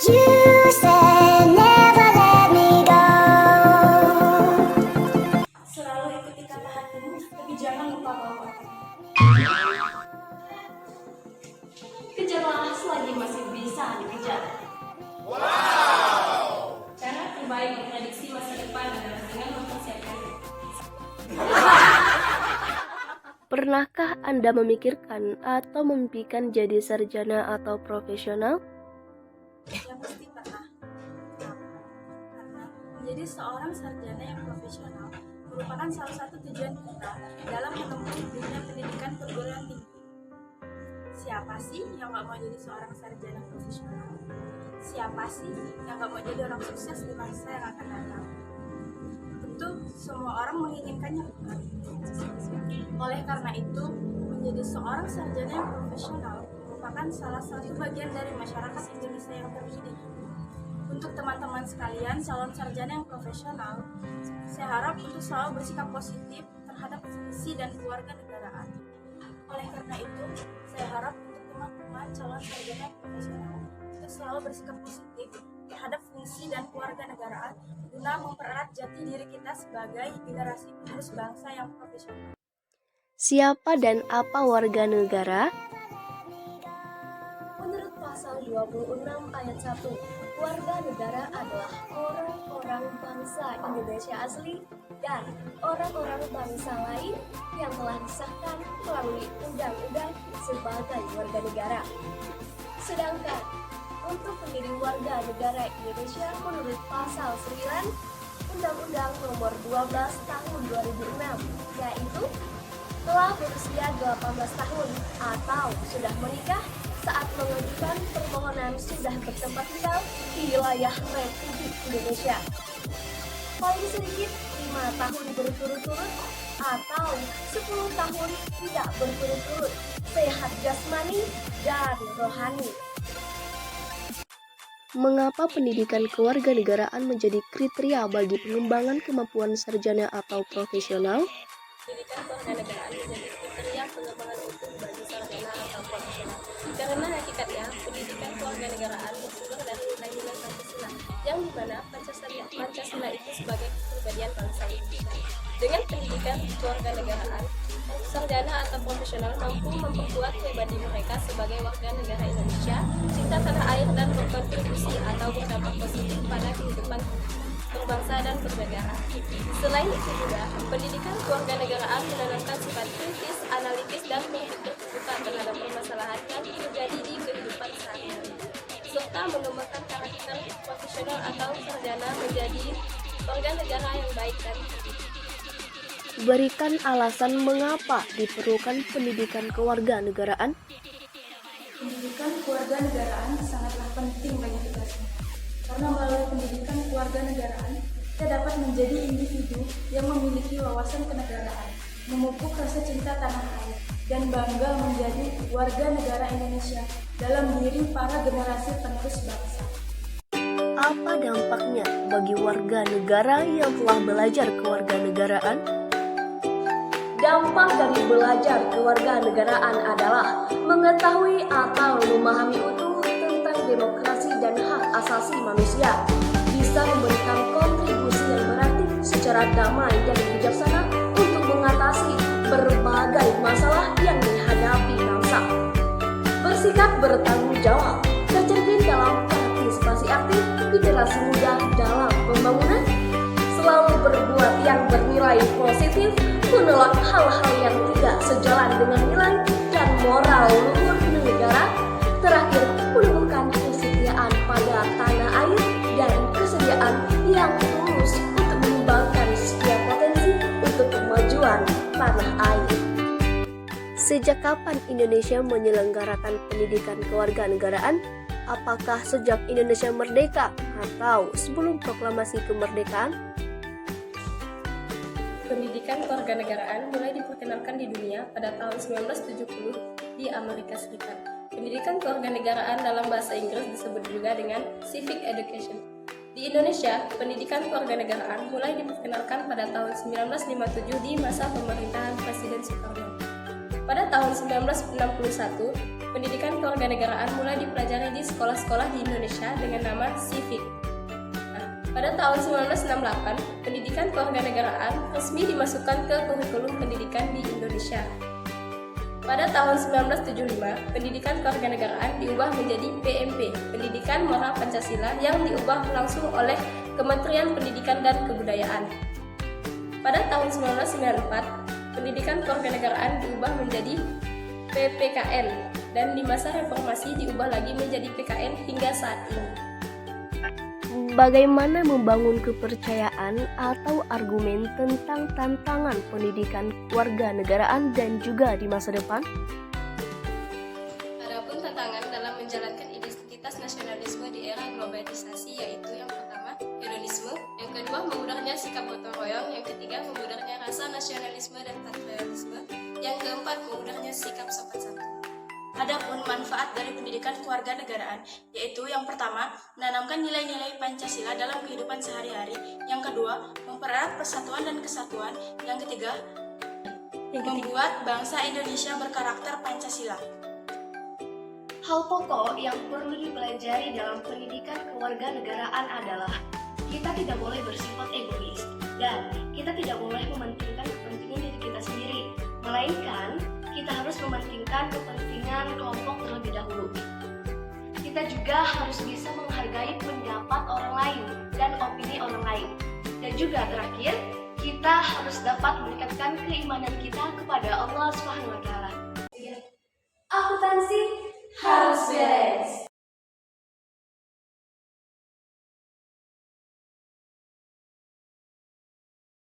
You said never let me go. Selalu ikuti kata hatimu, tapi jangan lupa bahwa kejarlah selagi masih bisa dikejar. Cara terbaik memprediksi masa depan adalah dengan mempersiapkan. Pernahkah Anda memikirkan atau memimpikan jadi sarjana atau profesional? Ya pasti pernah. Karena menjadi seorang sarjana yang profesional merupakan salah satu tujuan kita dalam menempuh dunia pendidikan perguruan tinggi. Siapa sih yang gak mau jadi seorang sarjana profesional? Siapa sih yang gak mau jadi orang sukses di masa yang akan datang? Tentu semua orang menginginkannya, bukan? Oleh karena itu, menjadi seorang sarjana yang profesional merupakan salah satu bagian dari masyarakat Indonesia yang terdidik. Untuk teman-teman sekalian, calon sarjana yang profesional, saya harap untuk selalu bersikap positif terhadap visi dan keluarga negaraan. Oleh karena itu, saya harap untuk teman-teman calon sarjana yang profesional untuk selalu bersikap positif terhadap fungsi dan keluarga negaraan guna mempererat jati diri kita sebagai generasi penerus bangsa yang profesional. Siapa dan apa warga negara? Menurut pasal 26 ayat 1, warga negara adalah orang-orang bangsa Indonesia asli dan orang-orang bangsa lain yang telah disahkan melalui undang-undang sebagai warga negara. Sedangkan untuk menjadi warga negara Indonesia menurut pasal 9 Undang-Undang Nomor 12 Tahun 2006, yaitu telah berusia 18 tahun atau sudah menikah saat mengajukan permohonan sudah bertempat tinggal di wilayah Republik Indonesia. Paling sedikit 5 tahun berturut-turut atau 10 tahun tidak berturut-turut, sehat jasmani dan rohani. Mengapa pendidikan kewarganegaraan menjadi kriteria bagi pengembangan kemampuan sarjana atau profesional? Pendidikan kewarganegaraan menjadi kriteria pengembangan utuh bagi sarjana atau profesional. Karena hakikatnya, pendidikan kewarganegaraan bersumber dari nilai-nilai Pancasila, yang dimana Pancasila itu sebagai kepribadian bangsa Indonesia. Dengan pendidikan kewarganegaraan, sarjana atau profesional mampu memperkuat pribadi mereka sebagai warga negara Indonesia, cinta tanah air dan berkontribusi atau berdampak positif pada kehidupan berbangsa dan bernegara. Selain itu juga, pendidikan kewarganegaraan menanamkan sifat kritis, analitis, dan berpikir terbuka terhadap permasalahan yang terjadi di kehidupan sehari-hari, serta mengembangkan karakter profesional atau sarjana menjadi warga negara yang baik dan kritis. Berikan alasan mengapa diperlukan pendidikan kewarganegaraan. Pendidikan kewarganegaraan sangatlah penting bagi kita semua. Karena melalui pendidikan kewarganegaraan, kita dapat menjadi individu yang memiliki wawasan kenegaraan, memupuk rasa cinta tanah air, dan bangga menjadi warga negara Indonesia dalam diri para generasi penerus bangsa. Apa dampaknya bagi warga negara yang telah belajar kewarganegaraan? Dampak dari belajar kewarganegaraan adalah mengetahui atau memahami utuh tentang demokrasi dan hak asasi manusia, bisa memberikan kontribusi yang berarti secara damai dan bijaksana untuk mengatasi berbagai masalah yang dihadapi bangsa. Bersikap bertanggung jawab, tercermin dalam partisipasi aktif generasi muda dalam pembangunan, selalu berbuat yang bernilai positif, menolak hal-hal yang tidak sejalan dengan nilai dan moral luhur negara, terakhir menumbuhkan kesetiaan pada tanah air dan kesediaan yang tulus untuk mengembangkan setiap potensi untuk kemajuan tanah air. Sejak kapan Indonesia menyelenggarakan pendidikan kewarganegaraan? Apakah sejak Indonesia merdeka atau sebelum proklamasi kemerdekaan? Pendidikan kewarganegaraan mulai diperkenalkan di dunia pada tahun 1970 di Amerika Serikat. Pendidikan kewarganegaraan dalam bahasa Inggris disebut juga dengan civic education. Di Indonesia, pendidikan kewarganegaraan mulai diperkenalkan pada tahun 1957 di masa pemerintahan Presiden Soekarno. Pada tahun 1961, pendidikan kewarganegaraan mulai dipelajari di sekolah-sekolah di Indonesia dengan nama Civic. Pada tahun 1968, pendidikan kewarganegaraan resmi dimasukkan ke kurikulum pendidikan di Indonesia. Pada tahun 1975, pendidikan kewarganegaraan diubah menjadi PMP, Pendidikan Moral Pancasila, yang diubah langsung oleh Kementerian Pendidikan dan Kebudayaan. Pada tahun 1994, pendidikan kewarganegaraan diubah menjadi PPKN, dan di masa reformasi diubah lagi menjadi PKN hingga saat ini. Bagaimana membangun kepercayaan atau argumen tentang tantangan pendidikan kewarganegaraan dan juga di masa depan? Adapun tantangan dalam menjalankan identitas nasionalisme di era globalisasi yaitu yang pertama, hedonisme, yang kedua, memudahnya sikap gotong royong, yang ketiga, memudahnya rasa nasionalisme dan patriotisme, yang keempat, memudahnya sikap sopan santun. Adapun manfaat dari pendidikan kewarganegaraan yaitu yang pertama, menanamkan nilai-nilai Pancasila dalam kehidupan sehari-hari, yang kedua, mempererat persatuan dan kesatuan, yang ketiga, membuat bangsa Indonesia berkarakter Pancasila. Hal pokok yang perlu dipelajari dalam pendidikan kewarganegaraan adalah kita tidak boleh bersifat egois dan kita tidak boleh mementingkan kepentingan diri kita sendiri, melainkan kita harus mementingkan kepentingan kelompok terlebih dahulu. Kita juga harus bisa menghargai pendapat orang lain dan opini orang lain. Dan juga terakhir, kita harus dapat meningkatkan keimanan kita kepada Allah Subhanahu wa taala. Akuntansi harus beres.